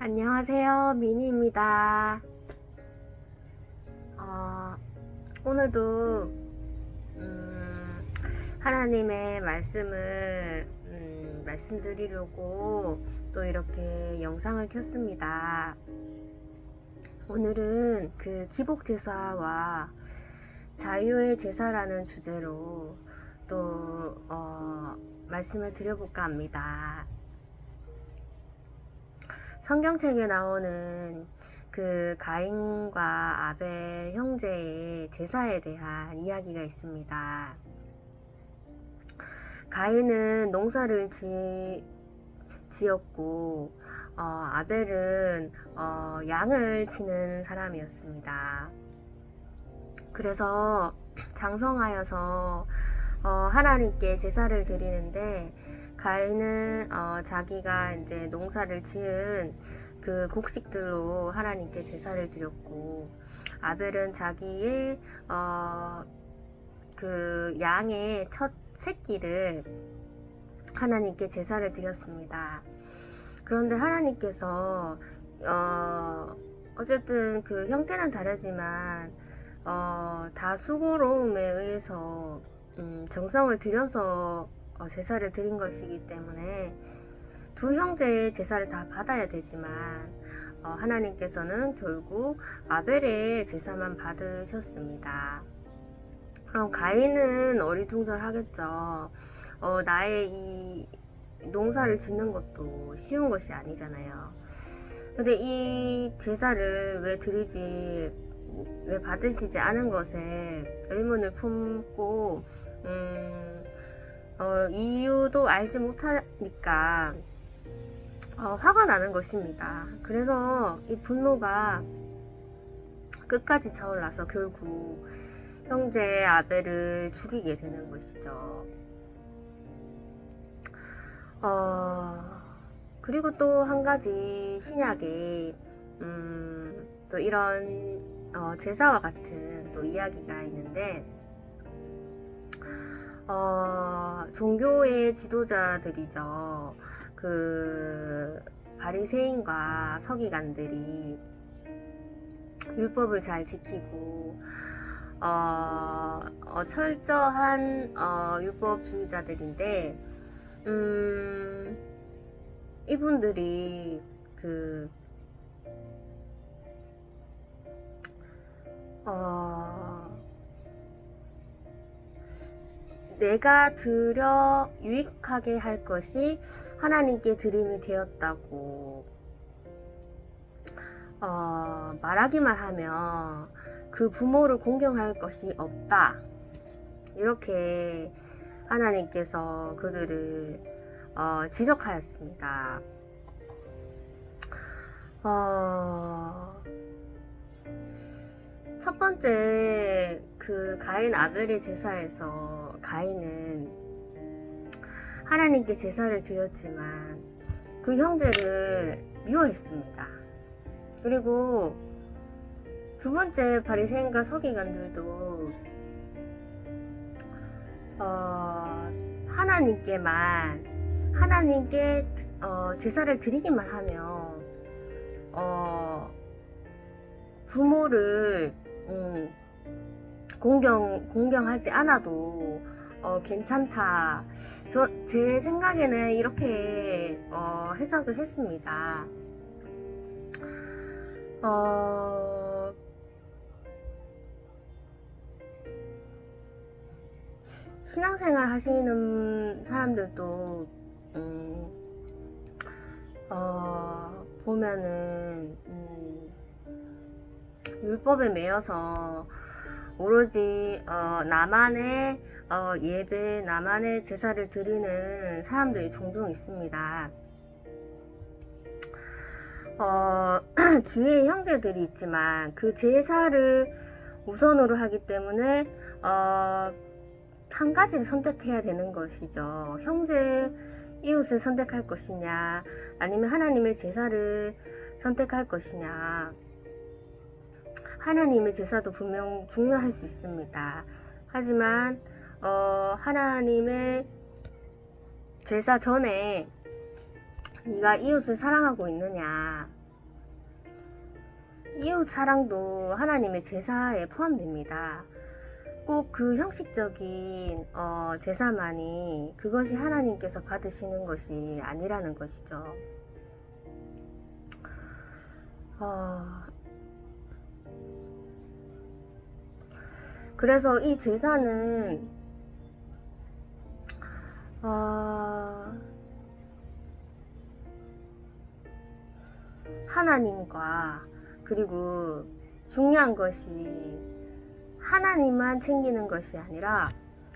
안녕하세요, 미니입니다. 오늘도 하나님의 말씀을 말씀드리려고 또 이렇게 영상을 켰습니다. 오늘은 그 기복제사와 자유의 제사라는 주제로 또 말씀을 드려볼까 합니다. 성경책에 나오는 그 가인과 아벨 형제의 제사에 대한 이야기가 있습니다. 가인은 농사를 지었고 아벨은 양을 치는 사람이었습니다. 그래서 장성하여서 하나님께 제사를 드리는데 가인은 자기가 이제 농사를 지은 그 곡식들로 하나님께 제사를 드렸고 아벨은 자기의 그 양의 첫 새끼를 하나님께 제사를 드렸습니다. 그런데 하나님께서 어쨌든 그 형태는 다르지만 다 수고로움에 의해서 정성을 들여서 제사를 드린 것이기 때문에 두 형제의 제사를 다 받아야 되지만 하나님께서는 결국 아벨의 제사만 받으셨습니다. 그럼 가인은 어리둥절하겠죠. 나의 이 농사를 짓는 것도 쉬운 것이 아니잖아요. 근데 이 제사를 왜 받으시지 않은 것에 의문을 품고 이유도 알지 못하니까 화가 나는 것입니다. 그래서 이 분노가 끝까지 차올라서 결국 형제 아벨을 죽이게 되는 것이죠. 그리고 또 한 가지 신약에 또 이런 제사와 같은 또 이야기가 있는데 종교의 지도자들이죠. 그 바리새인과 서기관들이 율법을 잘 지키고 철저한 율법주의자들인데 이분들이 그 내가 드려 유익하게 할 것이 하나님께 드림이 되었다고 말하기만 하면 그 부모를 공경할 것이 없다. 이렇게 하나님께서 그들을 지적하였습니다. 첫 번째 그 가인 아벨의 제사에서 가인은 하나님께 제사를 드렸지만 그 형제를 미워했습니다. 그리고 두 번째 바리새인과 서기관들도 하나님께 제사를 드리기만 하면 부모를 공경하지 않아도 괜찮다. 제 생각에는 이렇게 해석을 했습니다. 신앙생활 하시는 사람들도 보면은 율법에 매여서 오로지 나만의 예배, 나만의 제사를 드리는 사람들이 종종 있습니다. 주위에 형제들이 있지만 그 제사를 우선으로 하기 때문에 한 가지를 선택해야 되는 것이죠. 형제, 이웃을 선택할 것이냐, 아니면 하나님의 제사를 선택할 것이냐. 하나님의 제사도 분명 중요할 수 있습니다. 하지만 하나님의 제사 전에 네가 이웃을 사랑하고 있느냐, 이웃 사랑도 하나님의 제사에 포함됩니다. 꼭 그 형식적인 제사만이 그것이 하나님께서 받으시는 것이 아니라는 것이죠. 그래서 이 제사는 하나님과, 그리고 중요한 것이 하나님만 챙기는 것이 아니라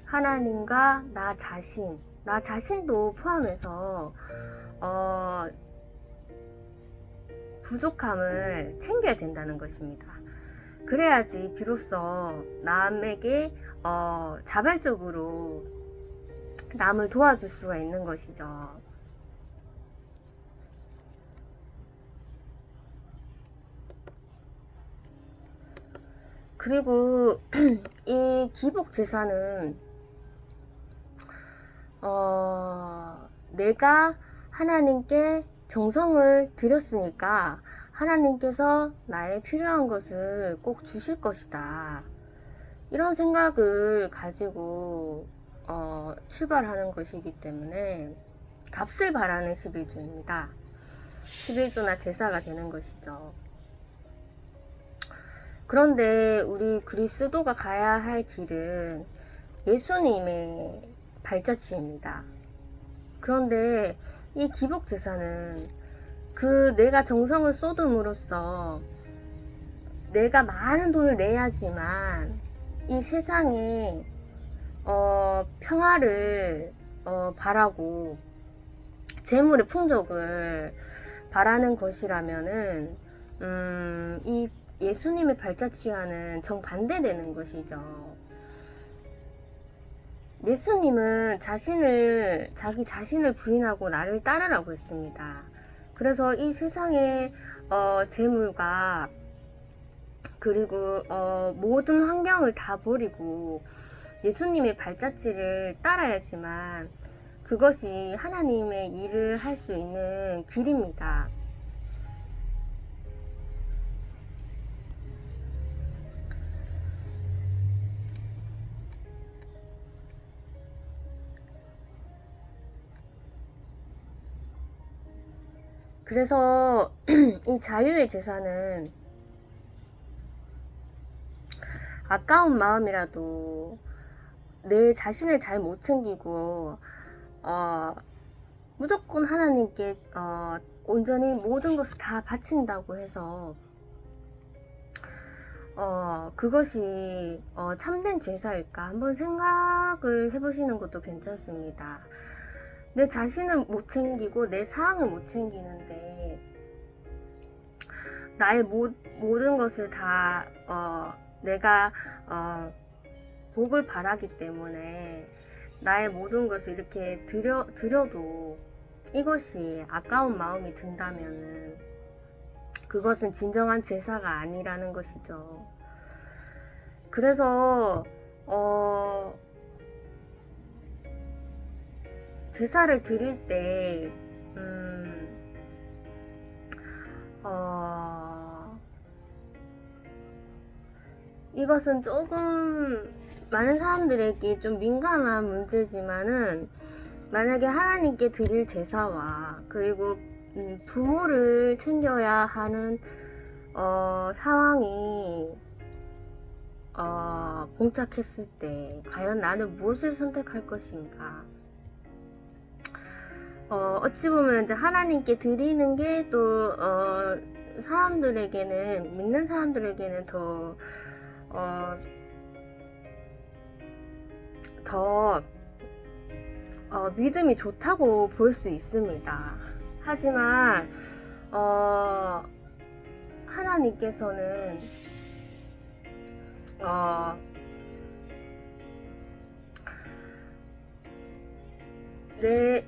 하나님과 나 자신도 포함해서 부족함을 챙겨야 된다는 것입니다. 그래야지 비로소 남에게 자발적으로 남을 도와줄 수가 있는 것이죠. 그리고 이 기복 제사는 내가 하나님께 정성을 들였으니까 하나님께서 나의 필요한 것을 꼭 주실 것이다, 이런 생각을 가지고 출발하는 것이기 때문에 값을 바라는 11조입니다. 11조나 제사가 되는 것이죠. 그런데 우리 그리스도가 가야 할 길은 예수님의 발자취입니다. 그런데 이 기복제사는 내가 정성을 쏟음으로써 내가 많은 돈을 내야지만 이 세상에 평화를 바라고 재물의 풍족을 바라는 것이라면은 이 예수님의 발자취와는 정반대되는 것이죠. 예수님은 자기 자신을 부인하고 나를 따르라고 했습니다. 그래서 이 세상의 재물과 그리고 모든 환경을 다 버리고 예수님의 발자취를 따라야지만 그것이 하나님의 일을 할 수 있는 길입니다. 그래서 이 자유의 제사는 아까운 마음이라도 내 자신을 잘 못 챙기고 무조건 하나님께 온전히 모든 것을 다 바친다고 해서 그것이 참된 제사일까 한번 생각을 해보시는 것도 괜찮습니다. 내 자신을 못 챙기고 내 사항을 못 챙기는데 나의 모든 것을 다 내가 복을 바라기 때문에 나의 모든 것을 이렇게 드려도 이것이 아까운 마음이 든다면은 그것은 진정한 제사가 아니라는 것이죠. 그래서 제사를 드릴 때 이것은 조금 많은 사람들에게 좀 민감한 문제지만은 만약에 하나님께 드릴 제사와 그리고 부모를 챙겨야 하는 상황이 봉착했을 때 과연 나는 무엇을 선택할 것인가? 어찌 보면 이제 하나님께 드리는 게 또 사람들에게는, 믿는 사람들에게는 더 믿음이 좋다고 볼 수 있습니다. 하지만 하나님께서는 내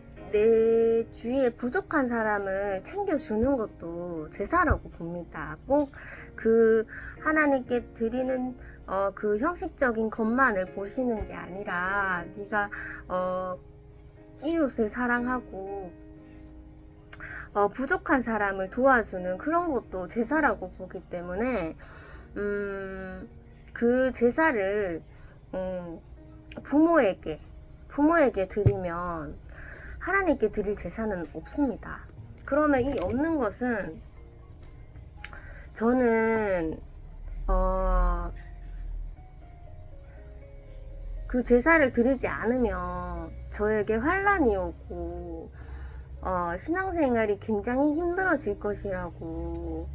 주위에 부족한 사람을 챙겨주는 것도 제사라고 봅니다. 꼭 그 하나님께 드리는 그 형식적인 것만을 보시는 게 아니라 네가 이웃을 사랑하고 부족한 사람을 도와주는 그런 것도 제사라고 보기 때문에 그 제사를 부모에게 드리면 하나님께 드릴 제사는 없습니다. 그러면 이 없는 것은 저는 그 제사를 드리지 않으면 저에게 환란이 오고 신앙생활이 굉장히 힘들어질 것이라고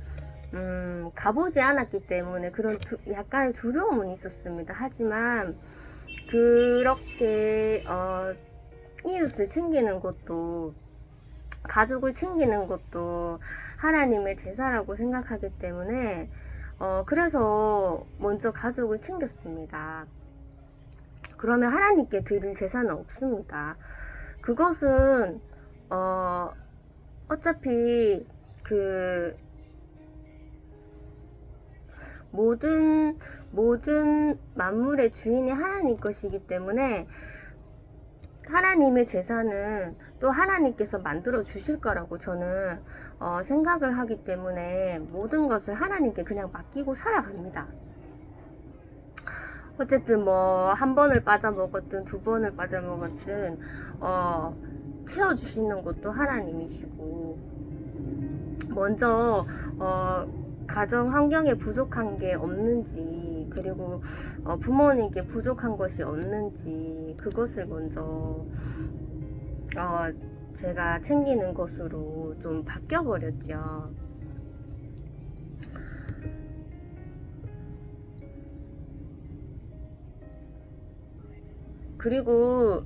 가보지 않았기 때문에 그런 약간의 두려움은 있었습니다. 하지만 그렇게 이웃을 챙기는 것도 가족을 챙기는 것도 하나님의 제사라고 생각하기 때문에 그래서 먼저 가족을 챙겼습니다. 그러면 하나님께 드릴 제사는 없습니다. 그것은 어차피 그 모든 만물의 주인이 하나님 것이기 때문에 하나님의 제사는 또 하나님께서 만들어 주실 거라고 저는 생각을 하기 때문에 모든 것을 하나님께 그냥 맡기고 살아갑니다. 어쨌든 뭐 한 번을 빠져먹었든 두 번을 빠져먹었든 채워주시는 것도 하나님이시고 먼저 가정 환경에 부족한 게 없는지 그리고 부모님께 부족한 것이 없는지 그것을 먼저 제가 챙기는 것으로 좀 바뀌어 버렸죠. 그리고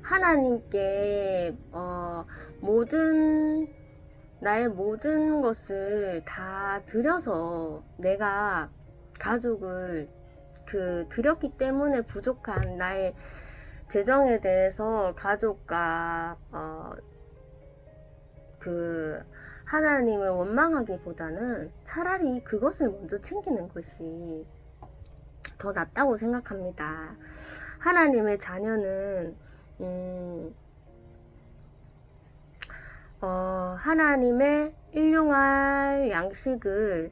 하나님께 나의 모든 것을 다 드려서 내가 가족을 드렸기 때문에 부족한 나의 재정에 대해서 가족과 하나님을 원망하기보다는 차라리 그것을 먼저 챙기는 것이 더 낫다고 생각합니다. 하나님의 자녀는 하나님의 일용할 양식을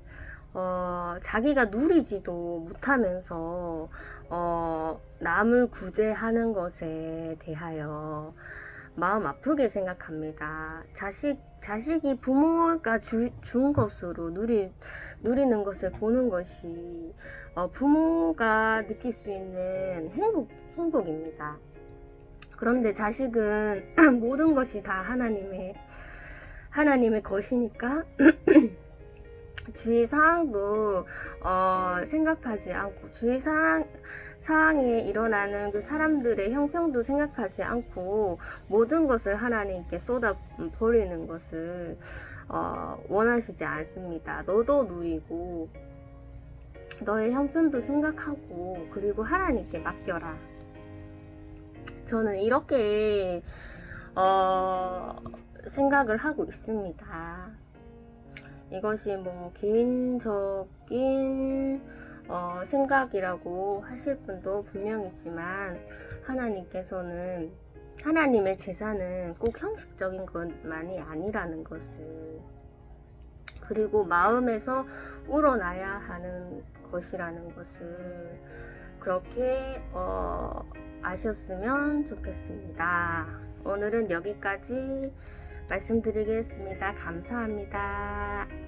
자기가 누리지도 못하면서 남을 구제하는 것에 대하여 마음 아프게 생각합니다. 자식이 부모가 준 것으로 누리는 것을 보는 것이 부모가 느낄 수 있는 행복입니다. 그런데 자식은 모든 것이 다 하나님의 것이니까 주위 사항도 생각하지 않고 주위 사항에 일어나는 그 사람들의 형평도 생각하지 않고 모든 것을 하나님께 쏟아 버리는 것을 원하시지 않습니다. 너도 누리고 너의 형편도 생각하고 그리고 하나님께 맡겨라. 저는 이렇게 생각을 하고 있습니다. 이것이 뭐 개인적인 생각이라고 하실 분도 분명히지만 하나님께서는 하나님의 제사는 꼭 형식적인 것만이 아니라는 것을 그리고 마음에서 우러나야 하는 것이라는 것을 그렇게 아셨으면 좋겠습니다. 오늘은 여기까지 말씀드리겠습니다. 감사합니다.